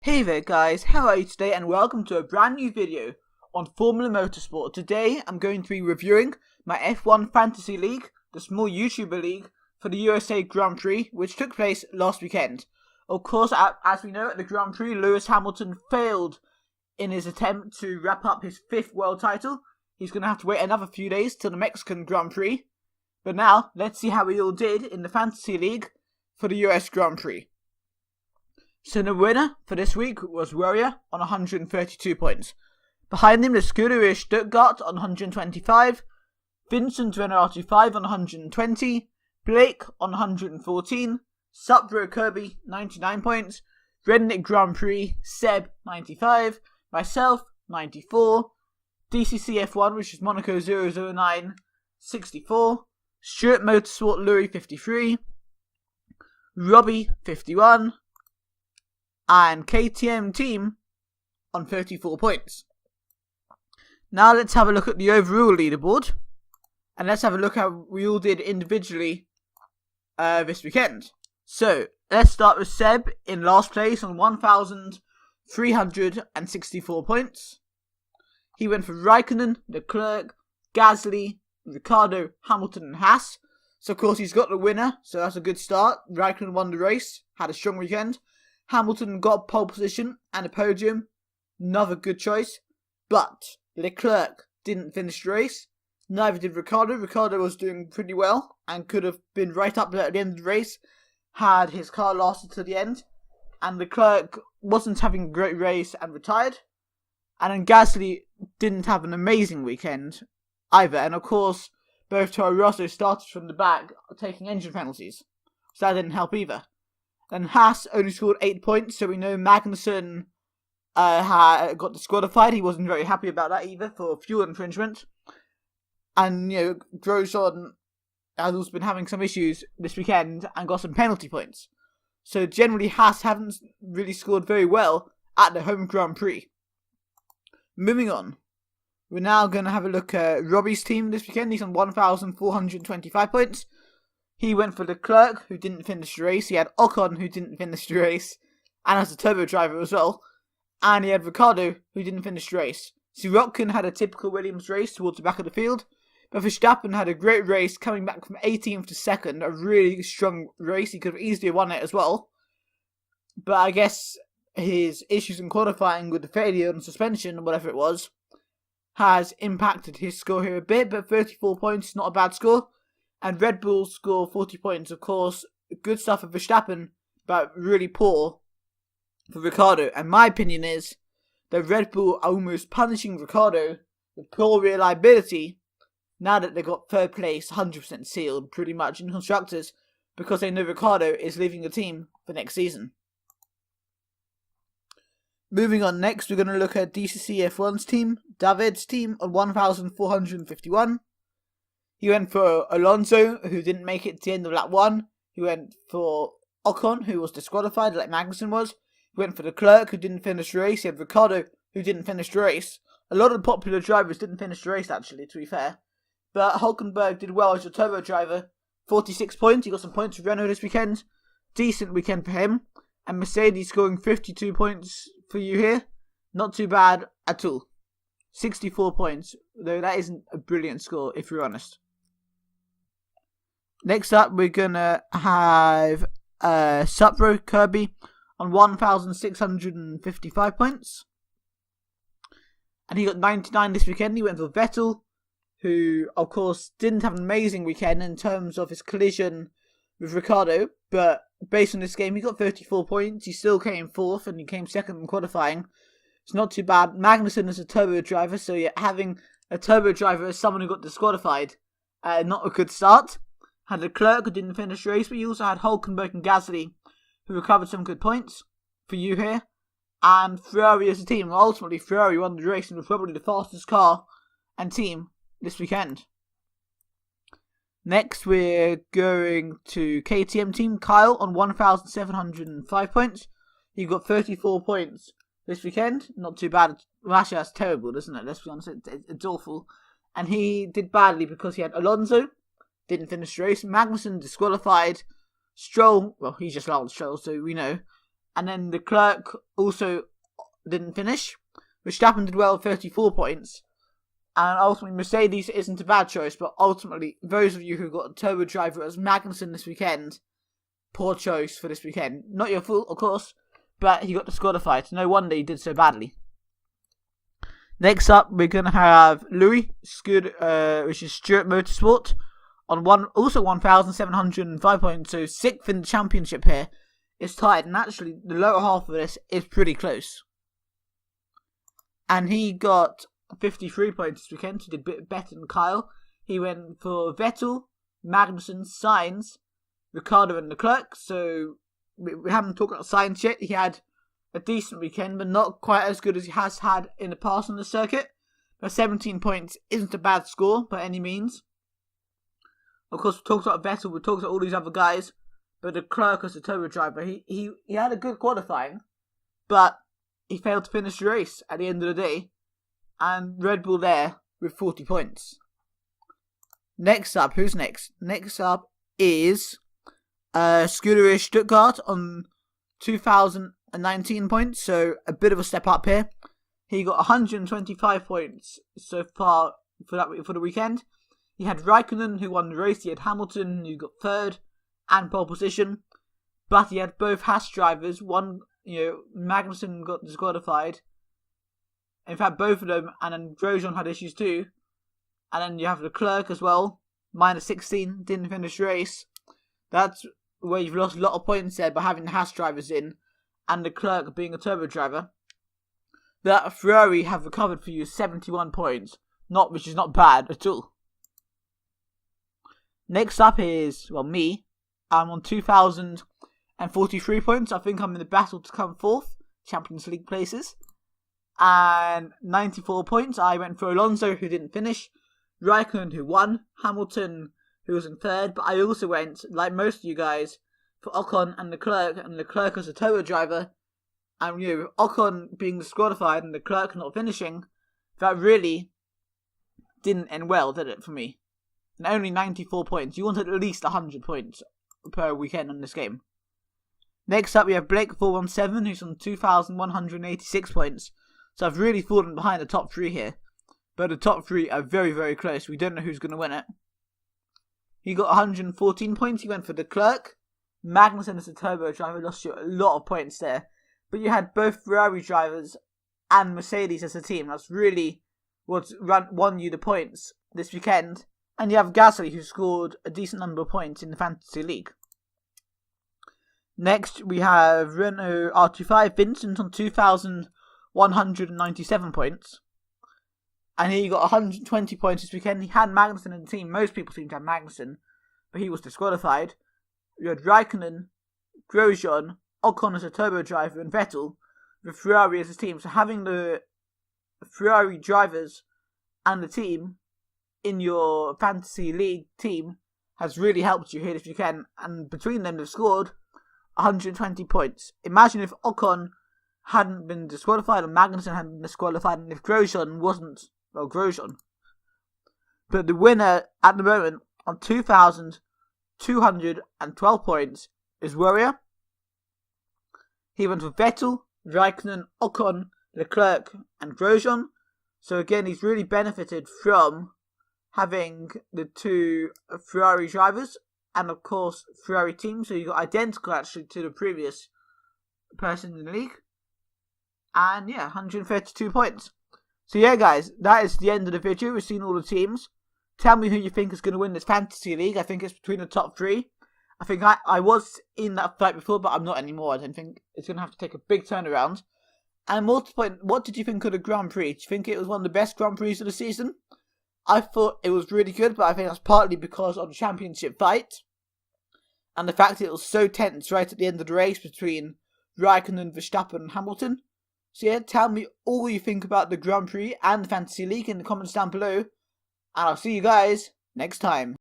Hey there guys, how are you today, and welcome to a brand new video on Formula Motorsport. Today I'm going to be reviewing my F1 Fantasy League, the small YouTuber league for the USA Grand Prix, which took place last weekend. Of course, as we know, at the Grand Prix, Lewis Hamilton failed in his attempt to wrap up his 5th world title. He's going to have to wait another few days till the Mexican Grand Prix. But now, let's see how we all did in the Fantasy League for the US Grand Prix. So the winner for this week was Warrior on 132 points. Behind him, the Scuderia Stuttgart on 125, Vincent Renarati 5 on 120, Blake on 114, Supro Kirby 99 points, Rednick Grand Prix Seb 95, myself 94, DCC F1, which is Monaco 009 64, Stuart Motorsport Louis 53, Robbie 51, and KTM Team on 34 points. Now let's have a look at the overall leaderboard, and let's have a look how we all did individually this weekend. So let's start with Seb in last place on 1,364 points. He went for Raikkonen, Leclerc, Gasly, Ricciardo, Hamilton and Haas. So of course he's got the winner, so that's a good start. Raikkonen won the race, had a strong weekend. Hamilton got pole position and a podium, another good choice, but Leclerc didn't finish the race, neither did Ricciardo. Ricciardo was doing pretty well and could have been right up there at the end of the race had his car lasted to the end, and Leclerc wasn't having a great race and retired, and then Gasly didn't have an amazing weekend either, and of course both Toro Rosso started from the back taking engine penalties, so that didn't help either. And Haas only scored 8 points, so we know Magnussen got disqualified. He wasn't very happy about that either for fuel infringement. And, Grosjean has also been having some issues this weekend and got some penalty points. So generally Haas haven't really scored very well at the home Grand Prix. Moving on, we're now going to have a look at Robbie's team this weekend. He's on 1,425 points. He went for Leclerc, who didn't finish the race. He had Ocon, who didn't finish the race, and as a turbo driver as well. And he had Ricciardo, who didn't finish the race. Sirotkin had a typical Williams race towards the back of the field, but Verstappen had a great race, coming back from 18th to 2nd. A really strong race. He could have easily won it as well. But I guess his issues in qualifying with the failure and suspension, or whatever it was, has impacted his score here a bit, but 34 points is not a bad score. And Red Bull score 40 points. Of course, good stuff for Verstappen, but really poor for Ricciardo. And my opinion is that Red Bull are almost punishing Ricciardo with poor reliability now that they got third place 100% sealed pretty much in constructors, because they know Ricciardo is leaving the team for next season. Moving on next, we're going to look at DCC F1's team, David's team on 1,451. He went for Alonso, who didn't make it to the end of lap 1. He went for Ocon, who was disqualified, like Magnussen was. He went for Leclerc, who didn't finish the race. He had Ricciardo, who didn't finish the race. A lot of the popular drivers didn't finish the race, actually, to be fair. But Hülkenberg did well as a turbo driver. 46 points. He got some points for Renault this weekend. Decent weekend for him. And Mercedes scoring 52 points for you here. Not too bad at all. 64 points, though that isn't a brilliant score, if you're honest. Next up, we're going to have Supro Kirby on 1,655 points. And he got 99 this weekend. He went for Vettel, who, of course, didn't have an amazing weekend in terms of his collision with Ricciardo. But based on this game, he got 34 points. He still came 4th and he came 2nd in qualifying. It's not too bad. Magnussen is a turbo driver, so yeah, having a turbo driver as someone who got disqualified, not a good start. Had Leclerc, who didn't finish the race, but you also had Hülkenberg and Gasly, who recovered some good points for you here. And Ferrari as a team. Ultimately, Ferrari won the race and was probably the fastest car and team this weekend. Next, we're going to KTM team. Kyle on 1,705 points. He got 34 points this weekend. Not too bad. Well, actually, that's terrible, isn't it? Let's be honest, it's awful. And he did badly because he had Alonso, didn't finish the race. Magnussen disqualified. Stroll, well, he's just allowed Stroll, so we know. and then Leclerc also didn't finish. Verstappen did well, 34 points. And ultimately, Mercedes isn't a bad choice, but ultimately, those of you who got a turbo driver as Magnussen this weekend, poor choice for this weekend. Not your fault, of course, but he got disqualified. No wonder he did so badly. Next up, we're going to have Louis, which is Stewart Motorsport, on 1,705 points, so 6th in the championship here. It's tied, and actually, the lower half of this is pretty close. And he got 53 points this weekend, so he did a bit better than Kyle. He went for Vettel, Magnussen, Sainz, Ricciardo and Leclerc, so we haven't talked about Sainz yet. He had a decent weekend, but not quite as good as he has had in the past on the circuit. But 17 points isn't a bad score by any means. Of course, we talked about Vettel, we talked about all these other guys, but Leclerc as a turbo driver, he had a good qualifying, but he failed to finish the race at the end of the day. And Red Bull there with 40 points. Next up, who's next? Next up is Scuderia Stuttgart on 2,019 points, so a bit of a step up here. He got 125 points so far for the weekend. He had Raikkonen, who won the race. He had Hamilton, who got 3rd and pole position. But he had both Haas drivers. One, Magnussen got disqualified. In fact, both of them, and then Grosjean had issues too. And then you have Leclerc as well, minus 16, didn't finish the race. That's where you've lost a lot of points there by having the Haas drivers in, and Leclerc being a turbo driver. That Ferrari have recovered for you 71 points, which is not bad at all. Next up is, me. I'm on 2,043 points. I think I'm in the battle to come 4th, Champions League places. And 94 points. I went for Alonso, who didn't finish. Raikkonen, who won. Hamilton, who was in 3rd. But I also went, like most of you guys, for Ocon and Leclerc as a turbo driver. And Ocon being disqualified and Leclerc not finishing, that really didn't end well, did it, for me? And only 94 points. You wanted at least 100 points per weekend on this game. Next up, we have Blake417, who's on 2,186 points. So I've really fallen behind the top 3 here. But the top 3 are very, very close. We don't know who's going to win it. He got 114 points. He went for Leclerc. Magnussen as a turbo driver lost you a lot of points there. But you had both Ferrari drivers and Mercedes as a team. That's really what won you the points this weekend. And you have Gasly, who scored a decent number of points in the Fantasy League. Next, we have Renault R25, Vincent on 2,197 points. And he got 120 points this weekend. He had Magnussen in the team. Most people seem to have Magnussen, but he was disqualified. You had Raikkonen, Grosjean, Ocon as a turbo driver, and Vettel with Ferrari as a team. So having the Ferrari drivers and the team in your Fantasy League team has really helped you here if you can. And between them, they've scored 120 points. Imagine if Ocon hadn't been disqualified and Magnussen hadn't been disqualified, and if Grosjean wasn't, Grosjean. But the winner at the moment on 2,212 points is Warrior. He went with Vettel, Raikkonen, Ocon, Leclerc and Grosjean. So again, he's really benefited from having the 2 Ferrari drivers and of course Ferrari team. So you got identical actually to the previous person in the league. And 132 points. So guys, that is the end of the video. We've seen all the teams. Tell me who you think is going to win this Fantasy League. I think it's between the top 3. I think I was in that fight before, but I'm not anymore. I don't think it's going to have to take a big turnaround. And more to the point, what did you think of the Grand Prix? Do you think it was one of the best Grand Prix of the season? I thought it was really good, but I think that's partly because of the championship fight. And the fact that it was so tense right at the end of the race between Raikkonen, Verstappen and Hamilton. So tell me all you think about the Grand Prix and the Fantasy League in the comments down below. And I'll see you guys next time.